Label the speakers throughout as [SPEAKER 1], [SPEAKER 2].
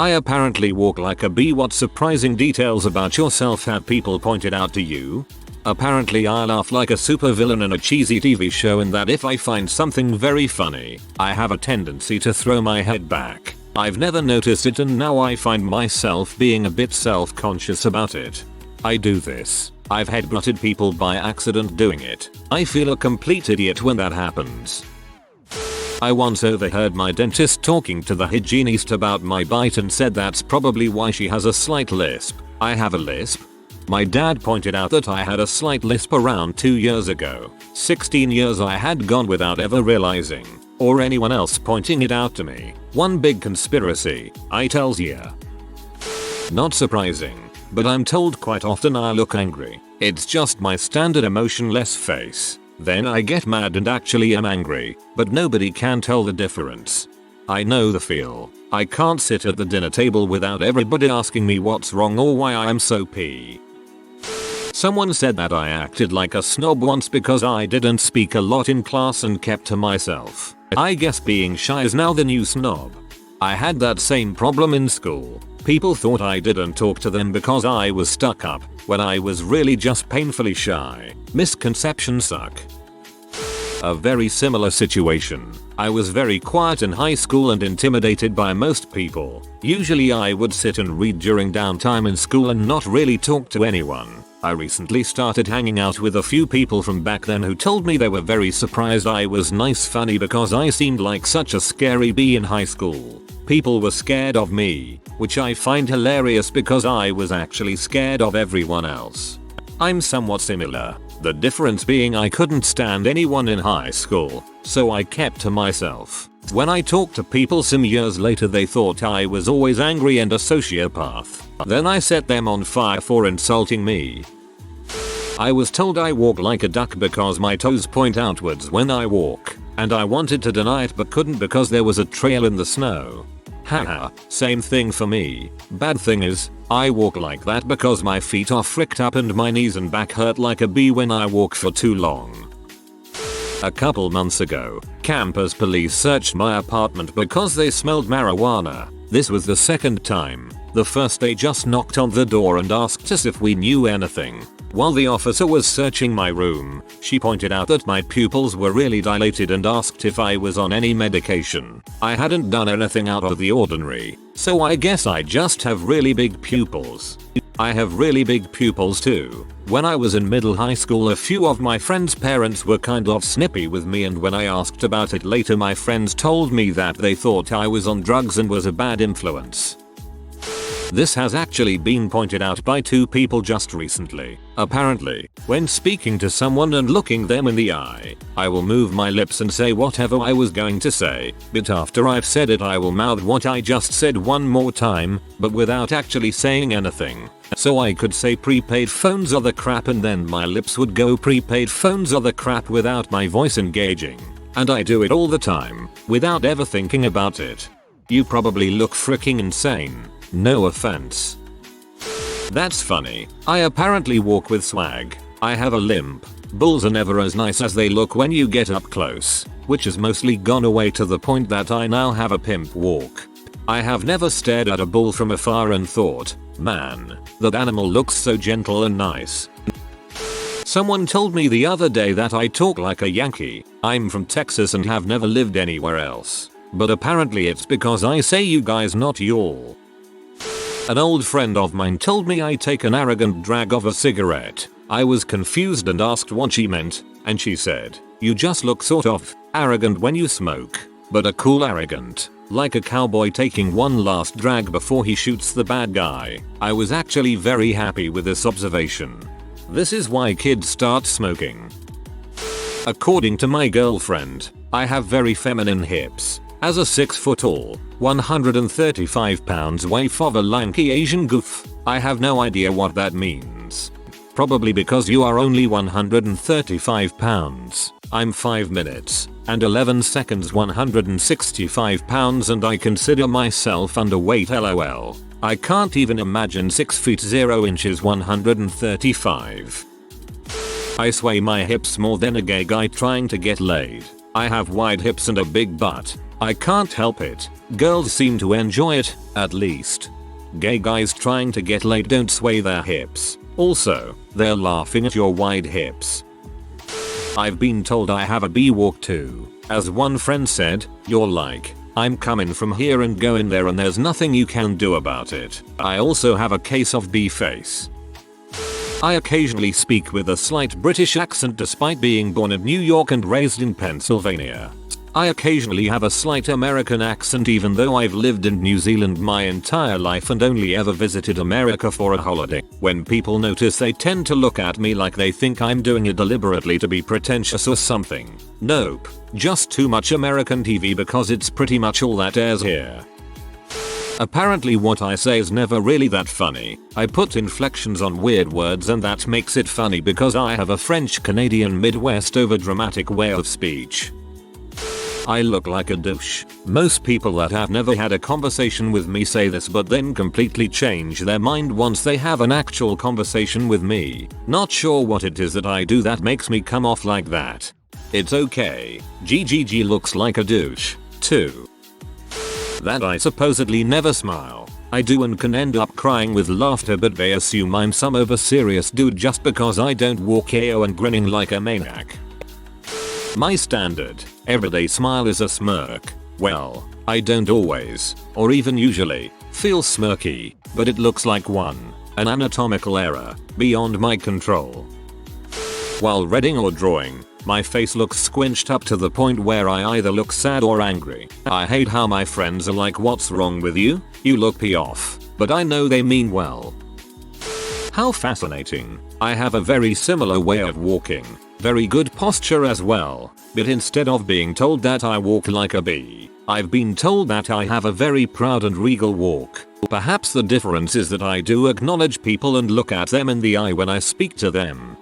[SPEAKER 1] I apparently walk like a bee. What surprising details about yourself have people pointed out to you? Apparently I laugh like a supervillain in a cheesy TV show, and that if I find something very funny, I have a tendency to throw my head back. I've never noticed it, and now I find myself being a bit self-conscious about it. I do this. I've headbutted people by accident doing it. I feel a complete idiot when that happens. I once overheard my dentist talking to the hygienist about my bite and said that's probably why she has a slight lisp. I have a lisp? My dad pointed out that I had a slight lisp around 2 years ago. 16 years I had gone without ever realizing, or anyone else pointing it out to me. One big conspiracy, I tells ya. Not surprising, but I'm told quite often I look angry. It's just my standard emotionless face. Then I get mad and actually am angry, but nobody can tell the difference. I know the feel. I can't sit at the dinner table without everybody asking me what's wrong or why I'm so pee. Someone said that I acted like a snob once because I didn't speak a lot in class and kept to myself. I guess being shy is now the new snob. I had that same problem in school. People thought I didn't talk to them because I was stuck up, when I was really just painfully shy. Misconceptions suck. A very similar situation. I was very quiet in high school and intimidated by most people. Usually I would sit and read during downtime in school and not really talk to anyone. I recently started hanging out with a few people from back then who told me they were very surprised I was nice funny because I seemed like such a scary bee in high school. People were scared of me, which I find hilarious because I was actually scared of everyone else. I'm somewhat similar, the difference being I couldn't stand anyone in high school, so I kept to myself. When I talked to people some years later, they thought I was always angry and a sociopath. Then I set them on fire for insulting me. I was told I walk like a duck because my toes point outwards when I walk, and I wanted to deny it but couldn't because there was a trail in the snow. Haha, same thing for me. Bad thing is, I walk like that because my feet are fricked up and my knees and back hurt like a bee when I walk for too long. A couple months ago, campus police searched my apartment because they smelled marijuana. This was the second time. The first they just knocked on the door and asked us if we knew anything. While the officer was searching my room, she pointed out that my pupils were really dilated and asked if I was on any medication. I hadn't done anything out of the ordinary, so I guess I just have really big pupils. I have really big pupils too. When I was in middle high school, a few of my friends' parents were kind of snippy with me, and when I asked about it later, my friends told me that they thought I was on drugs and was a bad influence. This has actually been pointed out by 2 people just recently. Apparently, when speaking to someone and looking them in the eye, I will move my lips and say whatever I was going to say, but after I've said it I will mouth what I just said one more time, but without actually saying anything. So I could say prepaid phones are the crap and then my lips would go prepaid phones are the crap without my voice engaging. And I do it all the time, without ever thinking about it. You probably look freaking insane. No offense. That's funny. I apparently walk with swag. I have a limp. Bulls are never as nice as they look when you get up close, which has mostly gone away to the point that I now have a pimp walk. I have never stared at a bull from afar and thought, man, that animal looks so gentle and nice. Someone told me the other day that I talk like a Yankee. I'm from Texas and have never lived anywhere else. But apparently it's because I say you guys, not y'all. An old friend of mine told me I take an arrogant drag of a cigarette. I was confused and asked what she meant, and she said, you just look sort of arrogant when you smoke, but a cool arrogant, like a cowboy taking one last drag before he shoots the bad guy. I was actually very happy with this observation. This is why kids start smoking. According to my girlfriend, I have very feminine hips. As a 6 foot tall, 135 pounds waif of a lanky Asian goof, I have no idea what that means. Probably because you are only 135 pounds. I'm 5 minutes and 11 seconds 165 pounds and I consider myself underweight, lol. I can't even imagine 6 feet 0 inches 135. I sway my hips more than a gay guy trying to get laid. I have wide hips and a big butt. I can't help it. Girls seem to enjoy it, at least. Gay guys trying to get laid don't sway their hips. Also, they're laughing at your wide hips. I've been told I have a bee walk too. As one friend said, you're like, I'm coming from here and going there and there's nothing you can do about it. I also have a case of bee face. I occasionally speak with a slight British accent despite being born in New York and raised in Pennsylvania. I occasionally have a slight American accent even though I've lived in New Zealand my entire life and only ever visited America for a holiday. When people notice they tend to look at me like they think I'm doing it deliberately to be pretentious or something. Nope, just too much American TV because it's pretty much all that airs here. Apparently what I say is never really that funny. I put inflections on weird words and that makes it funny because I have a French Canadian Midwest overdramatic way of speech. I look like a douche. Most people that have never had a conversation with me say this but then completely change their mind once they have an actual conversation with me. Not sure what it is that I do that makes me come off like that. It's okay. GGG looks like a douche, too. That I supposedly never smile. I do and can end up crying with laughter but they assume I'm some over serious dude just because I don't walk AO and grinning like a maniac. My standard, everyday smile is a smirk. Well, I don't always, or even usually, feel smirky, but it looks like one. An anatomical error, beyond my control. While reading or drawing, my face looks squinched up to the point where I either look sad or angry. I hate how my friends are like, what's wrong with you? You look pee off. But I know they mean well. How fascinating. I have a very similar way of walking. Very good posture as well, but instead of being told that I walk like a bee, I've been told that I have a very proud and regal walk. Perhaps the difference is that I do acknowledge people and look at them in the eye when I speak to them.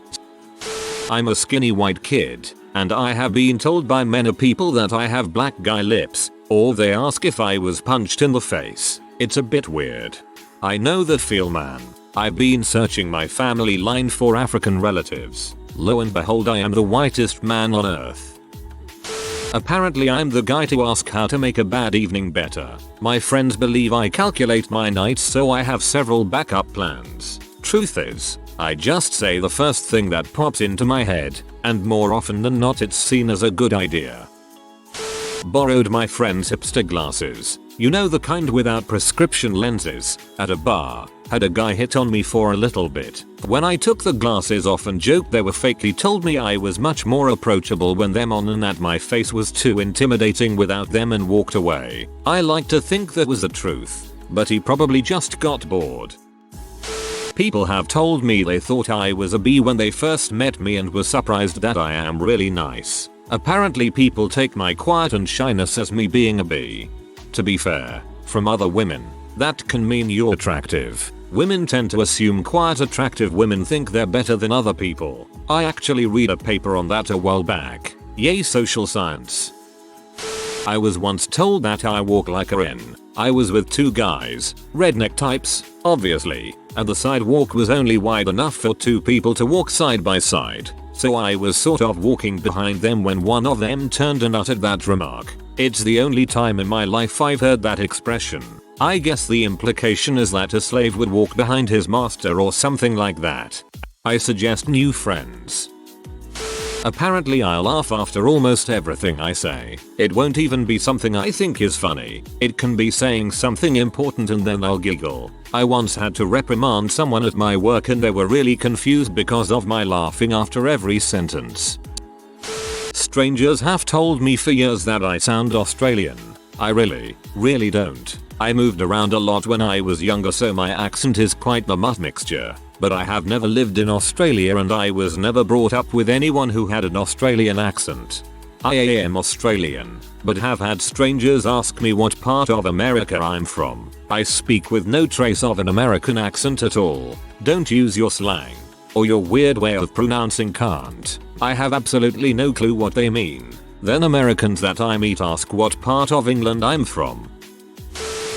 [SPEAKER 1] I'm a skinny white kid, and I have been told by many people that I have black guy lips, or they ask if I was punched in the face. It's a bit weird. I know the feel, man. I've been searching my family line for African relatives. Lo and behold, I am the whitest man on earth. Apparently I'm the guy to ask how to make a bad evening better. My friends believe I calculate my nights so I have several backup plans. Truth is, I just say the first thing that pops into my head, and more often than not it's seen as a good idea. Borrowed my friend's hipster glasses. You know, the kind without prescription lenses, at a bar. Had a guy hit on me for a little bit. When I took the glasses off and joked they were fake, he told me I was much more approachable when them on and that my face was too intimidating without them and walked away. I like to think that was the truth, but he probably just got bored. People have told me they thought I was a bee when they first met me and were surprised that I am really nice. Apparently people take my quiet and shyness as me being a bee. To be fair, from other women, that can mean you're attractive. Women tend to assume quiet attractive women think they're better than other people. I actually read a paper on that a while back. Yay, social science. I was once told that I walk like a wren. I was with two guys, redneck types, obviously, and the sidewalk was only wide enough for two people to walk side by side. So I was sort of walking behind them when one of them turned and uttered that remark. It's the only time in my life I've heard that expression. I guess the implication is that a slave would walk behind his master or something like that. I suggest new friends. Apparently I laugh after almost everything I say. It won't even be something I think is funny. It can be saying something important and then I'll giggle. I once had to reprimand someone at my work and they were really confused because of my laughing after every sentence. Strangers have told me for years that I sound Australian. I really don't. I moved around a lot when I was younger so my accent is quite the mutt mixture. But I have never lived in Australia and I was never brought up with anyone who had an Australian accent. I am Australian, but have had strangers ask me what part of America I'm from. I speak with no trace of an American accent at all. Don't use your slang. Or your weird way of pronouncing can't. I have absolutely no clue what they mean. Then Americans that I meet ask what part of England I'm from.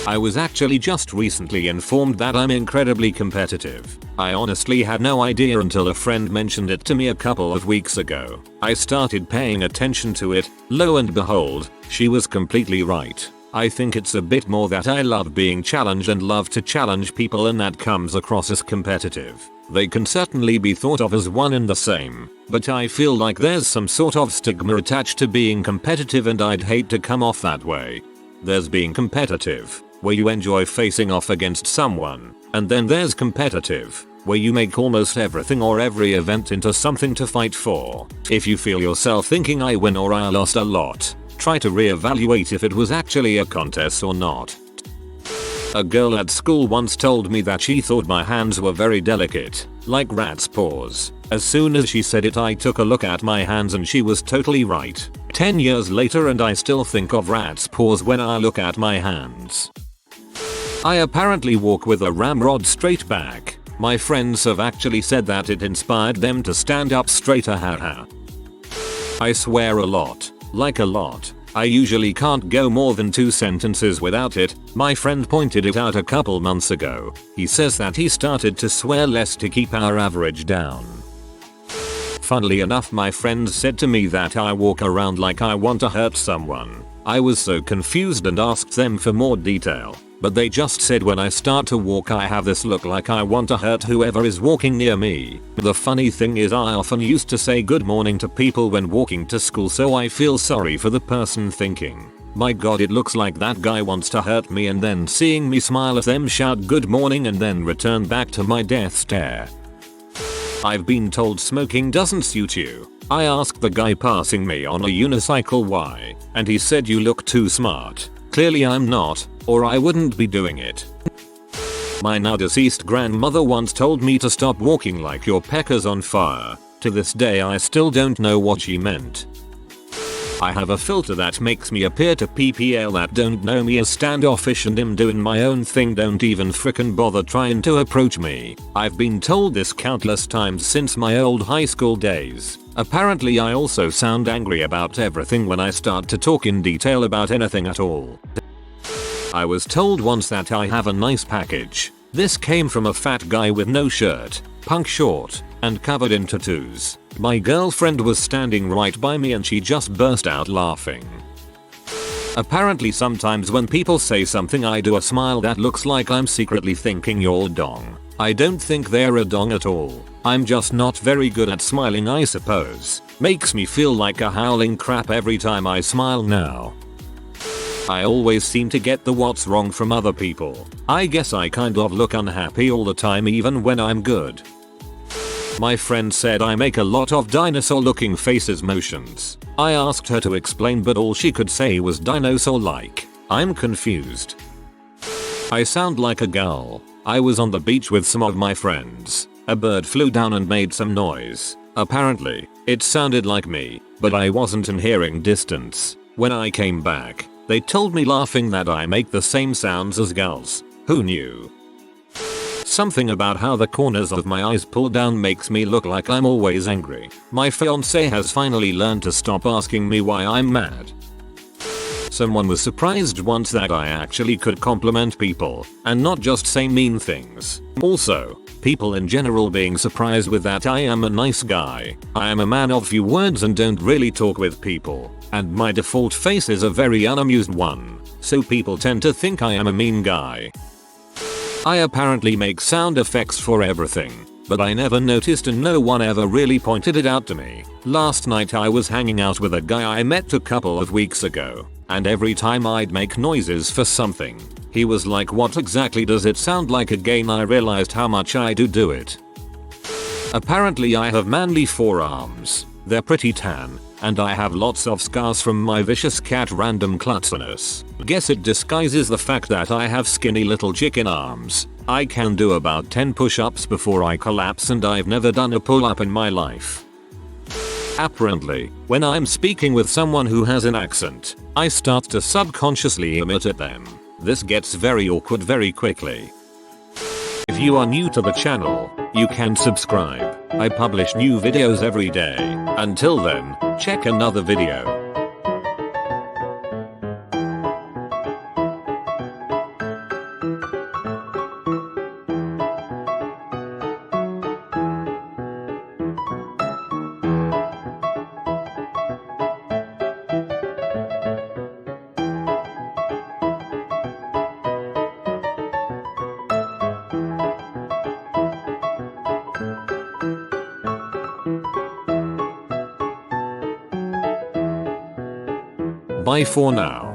[SPEAKER 1] I was actually just recently informed that I'm incredibly competitive. I honestly had no idea until a friend mentioned it to me a couple of weeks ago. I started paying attention to it. Lo and behold, She was completely right. I think it's a bit more that I love being challenged and love to challenge people, and that comes across as competitive. They can certainly be thought of as one and the same, but I feel like there's some sort of stigma attached to being competitive, and I'd hate to come off that way. There's being competitive, where you enjoy facing off against someone, and then there's competitive, where you make almost everything or every event into something to fight for. If you feel yourself thinking I win or I lost a lot, try to reevaluate if it was actually a contest or not. A girl at school once told me that she thought my hands were very delicate, like rat's paws. As soon as she said it, I took a look at my hands and she was totally right. 10 years later and I still think of rat's paws when I look at my hands. I apparently walk with a ramrod straight back. My friends have actually said that it inspired them to stand up straighter. Haha. I swear a lot. Like a lot. I usually can't go more than 2 sentences without it. My friend pointed it out a couple months ago. He says that he started to swear less to keep our average down. Funnily enough, my friend said to me that I walk around like I want to hurt someone. I was so confused and asked them for more detail, but they just said when I start to walk I have this look like I want to hurt whoever is walking near me. The funny thing is I often used to say good morning to people when walking to school, so I feel sorry for the person thinking, my god, it looks like that guy wants to hurt me, and then seeing me smile at them, shout good morning, and then return back to my death stare. I've been told smoking doesn't suit you. I asked the guy passing me on a unicycle why, and he said you look too smart. Clearly I'm not, or I wouldn't be doing it. My now deceased grandmother once told me to stop walking like your pecker's on fire. To this day I still don't know what she meant. I have a filter that makes me appear to PPL that don't know me as standoffish and am doing my own thing, don't even frickin' bother trying to approach me. I've been told this countless times since my old high school days. Apparently I also sound angry about everything when I start to talk in detail about anything at all. I was told once that I have a nice package. This came from a fat guy with no shirt, punk short, and covered in tattoos. My girlfriend was standing right by me and she just burst out laughing. Apparently sometimes when people say something I do a smile that looks like I'm secretly thinking you're dong. I don't think they're a dong at all. I'm just not very good at smiling, I suppose. Makes me feel like a howling crap every time I smile now. I always seem to get the what's wrong from other people. I guess I kind of look unhappy all the time even when I'm good. My friend said I make a lot of dinosaur looking faces motions. I asked her to explain, but all she could say was dinosaur like. I'm confused. I sound like a gull. I was on the beach with some of my friends. A bird flew down and made some noise. Apparently, it sounded like me, but I wasn't in hearing distance. When I came back, they told me laughing that I make the same sounds as gulls. Who knew? Something about how the corners of my eyes pull down makes me look like I'm always angry. My fiance has finally learned to stop asking me why I'm mad. Someone was surprised once that I actually could compliment people and not just say mean things. Also, people in general being surprised with that I am a nice guy. I am a man of few words and don't really talk with people, and my default face is a very unamused one, so people tend to think I am a mean guy. I apparently make sound effects for everything, but I never noticed and no one ever really pointed it out to me. Last night I was hanging out with a guy I met a couple of weeks ago, and every time I'd make noises for something, he was like, what exactly does it sound like? Again I realized how much I do it. Apparently I have manly forearms. They're pretty tan, and I have lots of scars from my vicious cat random klutziness. Guess it disguises the fact that I have skinny little chicken arms. I can do about 10 push-ups before I collapse, and I've never done a pull-up in my life. Apparently, when I'm speaking with someone who has an accent, I start to subconsciously imitate them. This gets very awkward very quickly. If you are new to the channel, you can subscribe. I publish new videos every day. Until then, check another video. Bye for now.